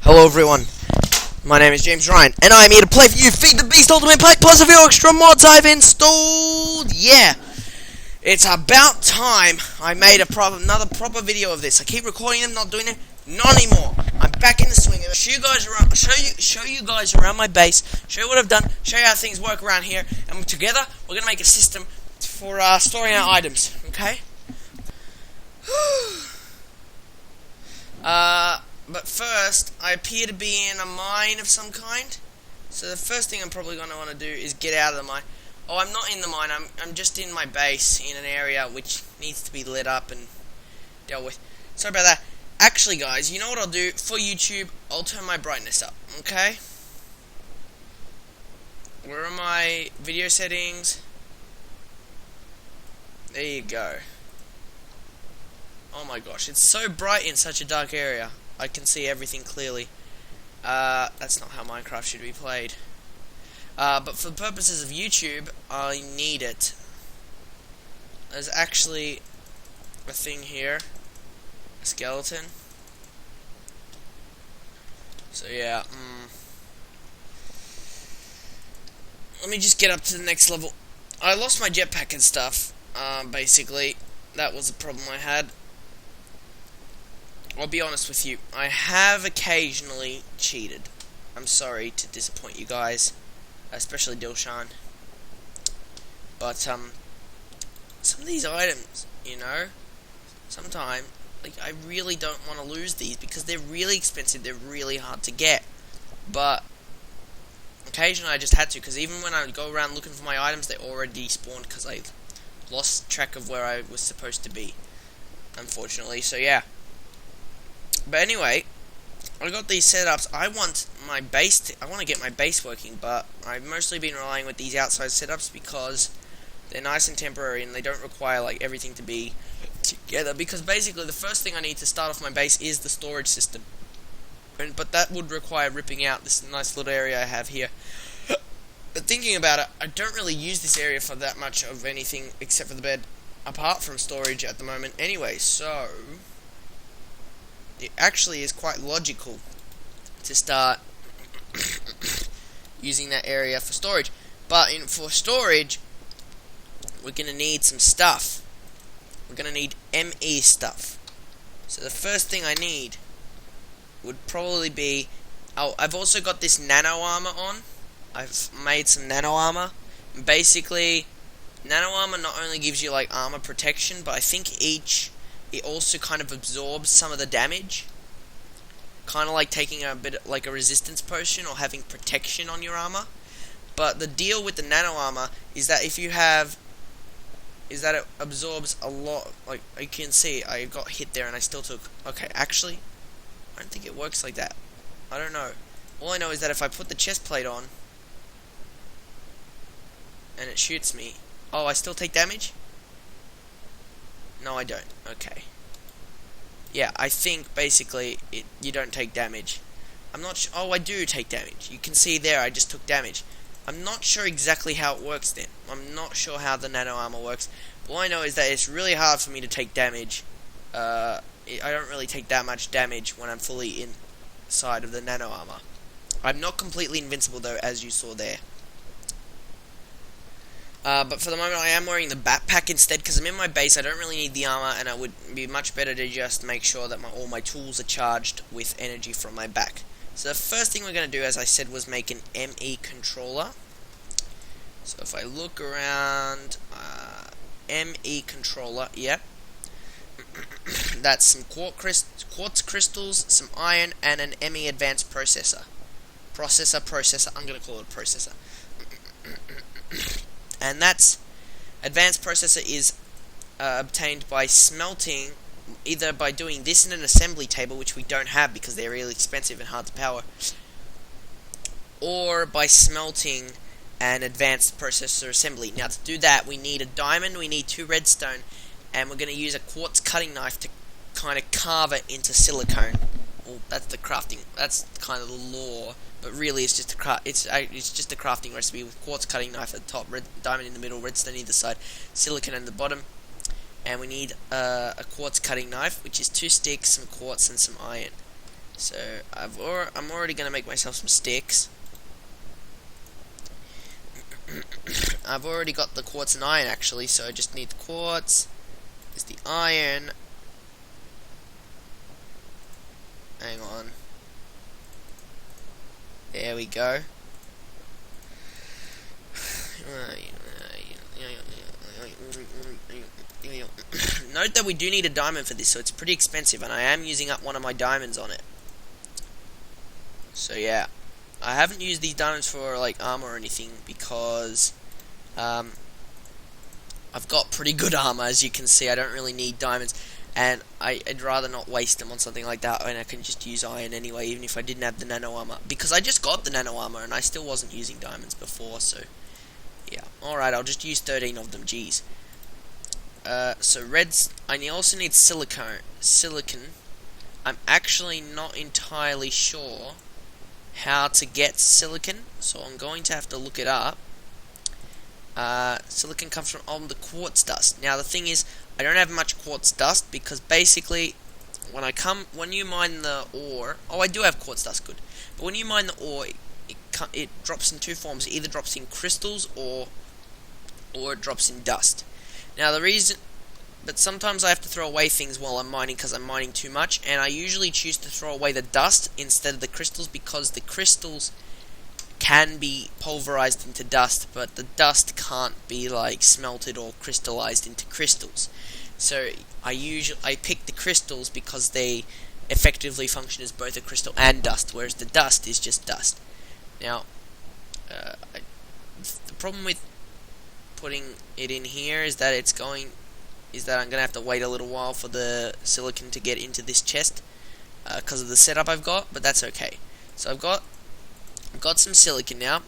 Hello everyone, my name is James Ryan, and I'm here to play for you Feed the Beast Ultimate Pack plus a few extra mods I've installed. Yeah, it's about time I made another proper video of this. I keep recording them, not doing it, not anymore. I'm back in the swing of it. Show you guys around my base, show you what I've done, show you how things work around here, and together we're gonna make a system for storing our items. Okay. But first, I appear to be in a mine of some kind. So the first thing I'm probably going to want to do is get out of the mine. Oh, I'm not in the mine. I'm just in my base in an area which needs to be lit up and dealt with. Sorry about that. Actually, guys, you know what I'll do for YouTube? I'll turn my brightness up. Okay. Where are my video settings? There you go. Oh my gosh, it's so bright in such a dark area. I can see everything clearly. That's not how Minecraft should be played. But for the purposes of YouTube, I need it. There's actually a thing here. A skeleton. So yeah, let me just get up to the next level. I lost my jetpack and stuff, basically. That was the problem I had. I'll be honest with you, I have occasionally cheated. I'm sorry to disappoint you guys, especially Dilshan. But, some of these items, you know, sometimes, like, I really don't want to lose these because they're really expensive, they're really hard to get. But, occasionally I just had to, because even when I go around looking for my items, they already spawned because I lost track of where I was supposed to be, unfortunately, so yeah. But anyway, I got these setups. I want to get my base working, but I've mostly been relying with these outside setups because they're nice and temporary and they don't require like everything to be together. Because basically the first thing I need to start off my base is the storage system. But that would require ripping out this nice little area I have here. But thinking about it, I don't really use this area for that much of anything except for the bed, apart from storage at the moment anyway, so it actually is quite logical to start using that area for storage. But for storage, we're going to need some stuff. We're going to need ME stuff. So the first thing I need would probably be... Oh, I've also got this nano armor on. I've made some nano armor. And basically, nano armor not only gives you like armor protection, but I think it also kind of absorbs some of the damage. Kind of like taking a bit like a resistance potion or having protection on your armor. But the deal with the nano armor is that it absorbs a lot. Like you can see, I got hit there and I still took... Okay, actually, I don't think it works like that. I don't know. All I know is that if I put the chest plate on and it shoots me... Oh, I still take damage? No, I don't. Okay. Yeah, I think basically you don't take damage. I'm not sure. Oh, I do take damage. You can see there I just took damage. I'm not sure exactly how it works then. I'm not sure how the nano armor works. But all I know is that it's really hard for me to take damage. I don't really take that much damage when I'm fully inside of the nano armor. I'm not completely invincible though, as you saw there. But for the moment I am wearing the backpack instead because I'm in my base. I don't really need the armor and it would be much better to just make sure that all my tools are charged with energy from my back. So the first thing we're going to do, as I said, was make an ME controller. So if I look around, ME controller, yep. That's some quartz crystals, some iron, and an ME advanced processor. Processor, I'm going to call it a processor. And that's advanced processor is obtained by smelting, either by doing this in an assembly table, which we don't have because they're really expensive and hard to power, or by smelting an advanced processor assembly. Now to do that we need a diamond, we need 2 redstone, and we're going to use a quartz cutting knife to kind of carve it into silicone. Well, that's the crafting, that's kind of the lore. But really, it's just a crafting recipe with quartz cutting knife at the top, diamond in the middle, redstone either side, silicon at the bottom, and we need a quartz cutting knife, which is 2 sticks, some quartz, and some iron. So I'm already gonna make myself some sticks. I've already got the quartz and iron actually, so I just need the quartz. There's the iron. Hang on. There we go. Note that we do need a diamond for this, so it's pretty expensive, and I am using up one of my diamonds on it. So yeah, I haven't used these diamonds for like armor or anything because I've got pretty good armor, as you can see. I don't really need diamonds, and I'd rather not waste them on something like that, and I can just use iron anyway, even if I didn't have the nano armor, because I just got the nano armor and I still wasn't using diamonds before. So yeah, alright, I'll just use 13 of them. Geez. So reds. I also need silicon. I'm actually not entirely sure how to get silicon, so I'm going to have to look it up. Silicon comes from the quartz dust. Now the thing is, I don't have much quartz dust because basically, when you mine the ore, I do have quartz dust, good. But when you mine the ore, it drops in two forms. It either drops in crystals or it drops in dust. Now but sometimes I have to throw away things while I'm mining because I'm mining too much, and I usually choose to throw away the dust instead of the crystals because the crystals can be pulverized into dust, but the dust can't be like smelted or crystallized into crystals. So I pick the crystals because they effectively function as both a crystal and dust, whereas the dust is just dust. Now, the problem with putting it in here is that I'm gonna have to wait a little while for the silicon to get into this chest because of the setup I've got, but that's okay. So I've got some silicon now.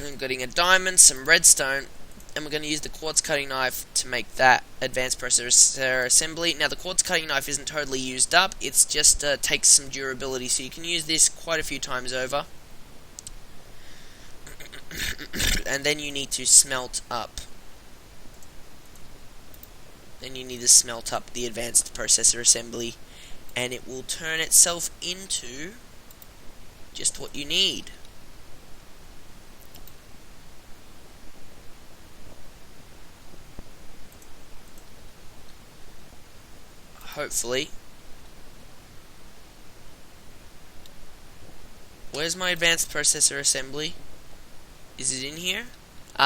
I'm getting a diamond, some redstone, and we're going to use the quartz cutting knife to make that advanced processor assembly. Now the quartz cutting knife isn't totally used up, it's just takes some durability, so you can use this quite a few times over. And then you need to smelt up. Then you need to smelt up the advanced processor assembly, and it will turn itself into just what you need. Hopefully. Where's my advanced processor assembly? Is it in here?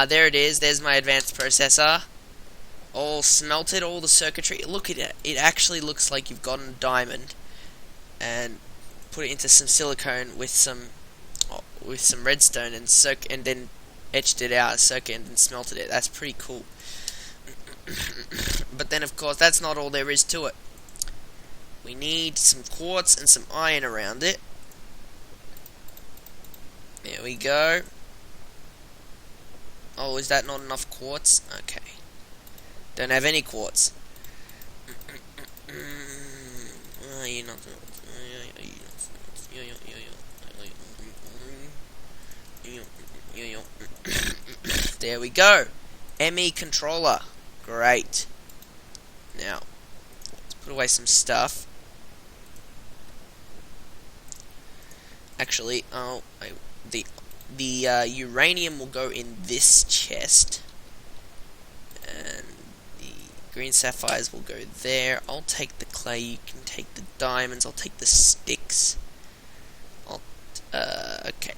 There it is. There's my advanced processor. All smelted, all the circuitry. Look at it. It actually looks like you've gotten a diamond and put it into some silicone with some redstone and then etched it out, circuit, and then smelted it. That's pretty cool. But then, of course, that's not all there is to it. We need some quartz and some iron around it. There we go. Oh, is that not enough quartz? Okay. Don't have any quartz. There we go. ME controller. Great. Now, let's put away some stuff. Actually, the uranium will go in this chest, and the green sapphires will go there. I'll take the clay. You can take the diamonds. I'll take the sticks. Okay.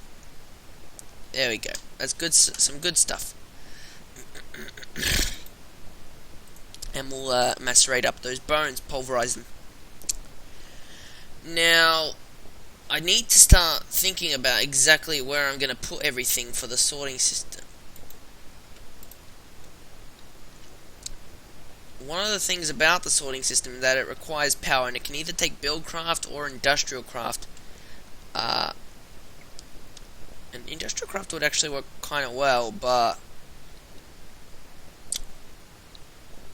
There we go. That's good. Some good stuff. And we'll macerate up those bones, pulverize them. Now, I need to start thinking about exactly where I'm going to put everything for the sorting system. One of the things about the sorting system is that it requires power, and it can either take buildcraft or industrial craft. And industrial craft would actually work kind of well, but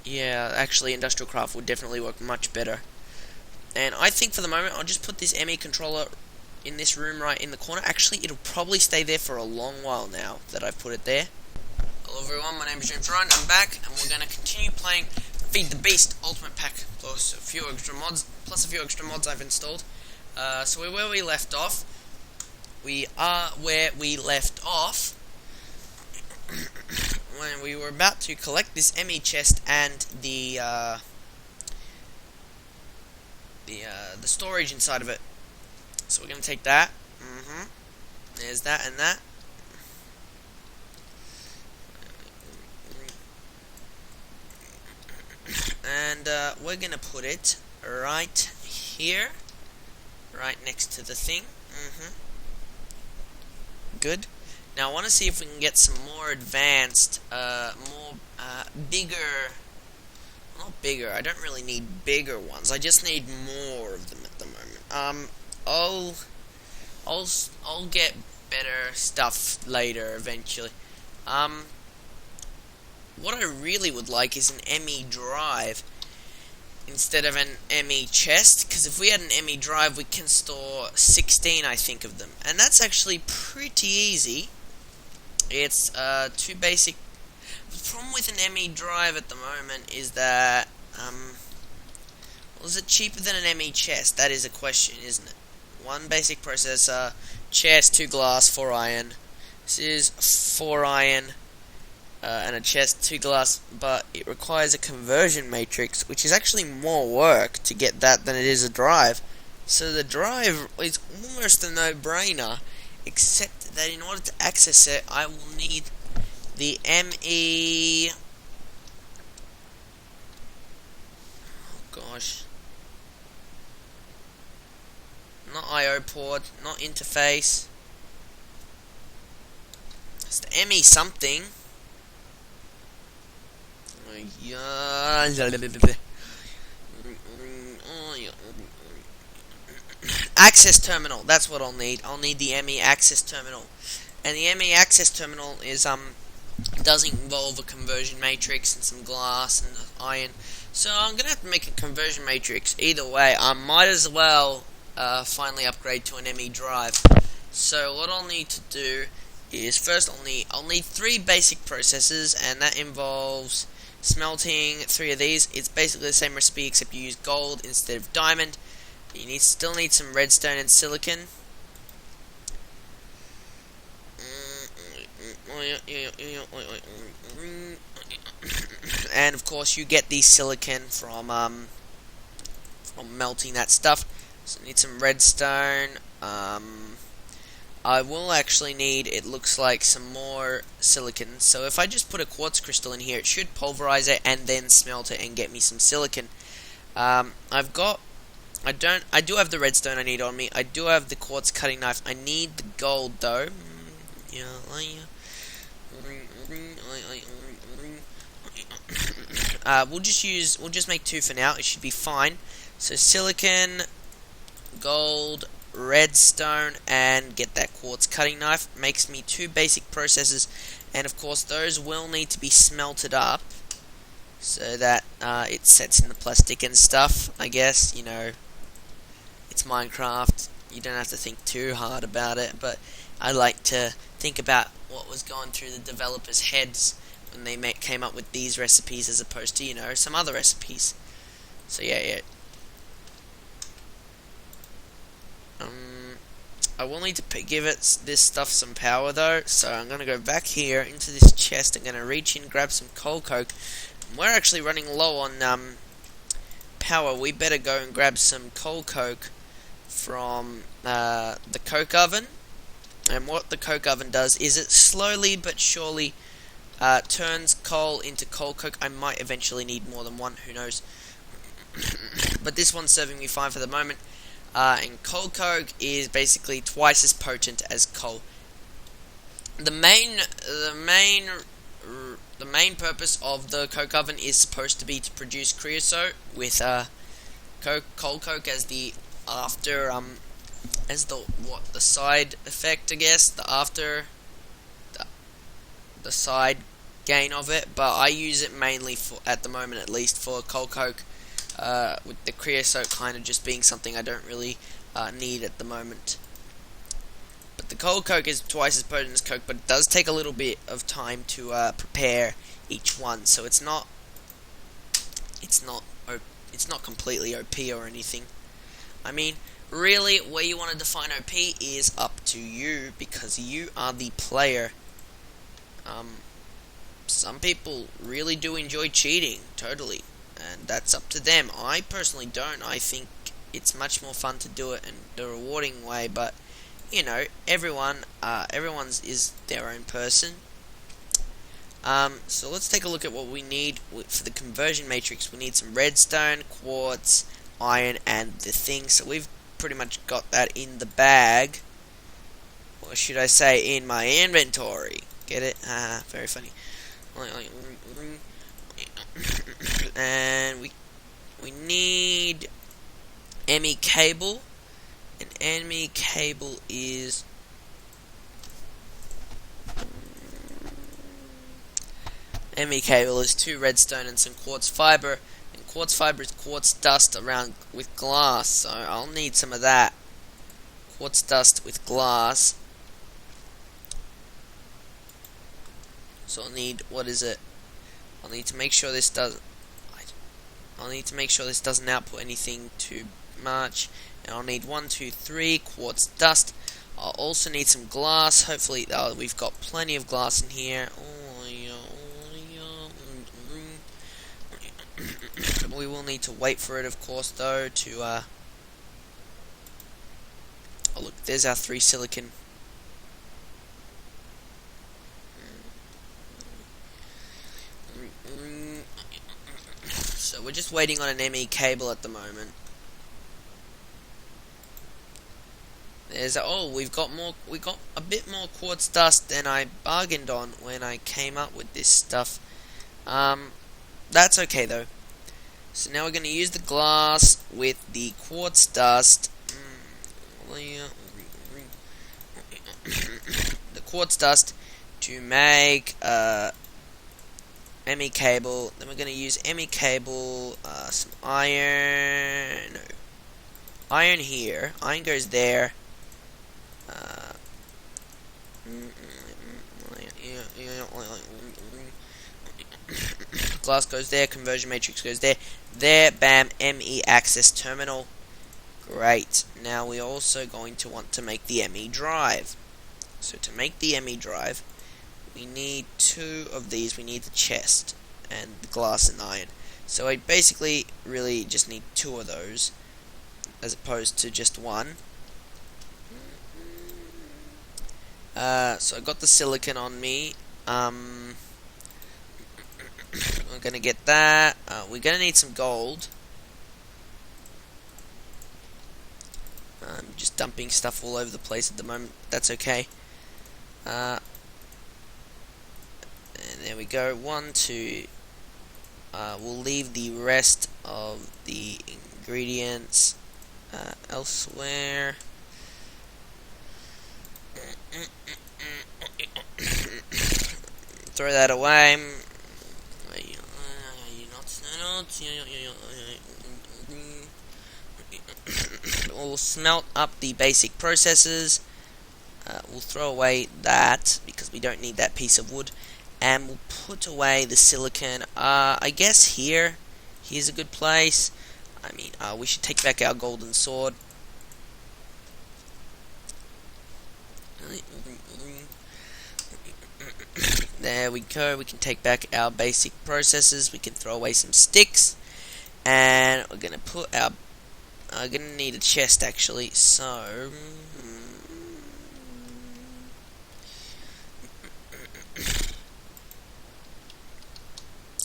yeah, actually industrial craft would definitely work much better. And I think for the moment I'll just put this ME controller in this room right in the corner. Actually, it'll probably stay there for a long while now that I've put it there. Hello everyone, my name is James. I'm back, and we're going to continue playing Feed the Beast Ultimate Pack plus a few extra mods I've installed. So we're where we left off. We are where we left off when we were about to collect this ME chest and the storage inside of it. So we're gonna take that. There's that and that. And we're gonna put it right here, right next to the thing. Good. Now I want to see if we can get some more advanced, bigger. Not bigger. I don't really need bigger ones. I just need more of them at the moment. I'll get better stuff later eventually. What I really would like is an ME drive instead of an ME chest, because if we had an ME drive we can store 16 I think of them, and that's actually pretty easy. It's too basic. The problem with an ME drive at the moment is that well, is it cheaper than an ME chest? That is a question, isn't it? One basic processor, chest, 2 glass, 4 iron. This is 4 iron. And a chest, 2 glass, but it requires a conversion matrix, which is actually more work to get that than it is a drive. So the drive is almost a no-brainer, except that in order to access it, I will need the ME... Oh gosh. Not I/O port, not interface. It's the ME something. Access terminal, that's what I'll need. I'll need the ME access terminal. And the ME access terminal is does involve a conversion matrix and some glass and iron. So I'm gonna have to make a conversion matrix. Either way, I might as well finally upgrade to an ME drive. So what I'll need to do is first I'll need 3 basic processors, and that involves smelting 3 of these. It's basically the same recipe except you use gold instead of diamond. You still need some redstone and silicon. And of course you get the silicon from melting that stuff. So you need some redstone. I will actually need, it looks like, some more silicon. So if I just put a quartz crystal in here, it should pulverize it and then smelt it and get me some silicon. I do have the redstone I need on me. I do have the quartz cutting knife. I need the gold though. We'll just make 2 for now. It should be fine. So silicon, gold, redstone, and get that quartz cutting knife. Makes me 2 basic processes, and of course those will need to be smelted up so that it sets in the plastic and stuff. I guess, you know, it's Minecraft, you don't have to think too hard about it, but I like to think about what was going through the developers' heads when they came up with these recipes as opposed to, you know, some other recipes. So yeah. I will need to give this stuff some power though, so I'm going to go back here into this chest. I'm going to reach in, grab some coal coke. We're actually running low on power. We better go and grab some coal coke from the coke oven. And what the coke oven does is it slowly but surely turns coal into coal coke. I might eventually need more than one, who knows. But this one's serving me fine for the moment. And coal coke is basically twice as potent as coal. The main purpose of the coke oven is supposed to be to produce creosote with coal coke as the the side effect, I guess, the side gain of it. But I use it mainly for, at the moment at least, for coal coke. With the creosote kind of just being something I don't really need at the moment. But the coal coke is twice as potent as coke, but it does take a little bit of time to prepare each one, so it's not it's not it's not completely OP or anything. I mean, really, where you want to define OP is up to you, because you are the player. Some people really do enjoy cheating, totally, and that's up to them. I personally don't. I think it's much more fun to do it in the rewarding way, but you know, everyone's is their own person. So let's take a look at what we need for the conversion matrix. We need some redstone, quartz, iron, and the thing. So we've pretty much got that in the bag, or should I say in my inventory. Get it? Very funny. And we need ME cable, and ME cable is ME cable is 2 redstone and some quartz fiber, and quartz fiber is quartz dust around with glass, so I'll need some of that. Quartz dust with glass. So I'll need, what is it? I'll need to make sure this doesn't output anything too much. And I'll need 1, 2, 3 quartz dust. I'll also need some glass. Hopefully, we've got plenty of glass in here. We will need to wait for it, of course, though, to oh look, there's our 3 silicon. So we're just waiting on an ME cable at the moment. There's we got a bit more quartz dust than I bargained on when I came up with this stuff. That's okay though. So now we're going to use the glass with the quartz dust. The quartz dust to make ME cable. Then we're going to use ME cable, some iron. No. Iron here. Iron goes there. Glass goes there. Conversion matrix goes there. There. Bam. ME access terminal. Great. Now we're also going to want to make the ME drive. So to make the ME drive, we need 2 of these. We need the chest and the glass and iron. So I basically really just need 2 of those, as opposed to just 1. So I got the silicon on me. We're gonna get that. We're gonna need some gold. I'm just dumping stuff all over the place at the moment. That's okay. And there we go. 1, 2. We'll leave the rest of the ingredients elsewhere. Throw that away. We'll smelt up the basic processes. We'll throw away that because we don't need that piece of wood, and we'll put away the silicon. I guess here's a good place. I mean, we should take back our golden sword. There we go. We can take back our basic processes. We can throw away some sticks, and we're gonna put our. I'm gonna need a chest actually. So.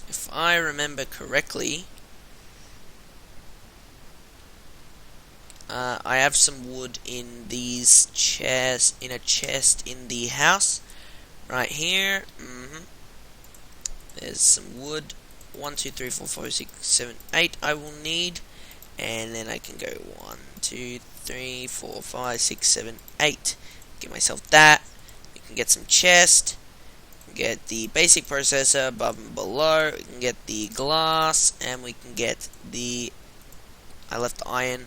If I remember correctly, I have some wood in these chests, in a chest in the house, right here. There's some wood. 1, 2, 3, 4, 5, 6, 7, 8. I will need, and then I can go 1, 2, 3, 4, 5, 6, 7, 8. Give myself that. We can get some chest. Get the basic processor above and below. We can get the glass, and we can get the. I left the iron.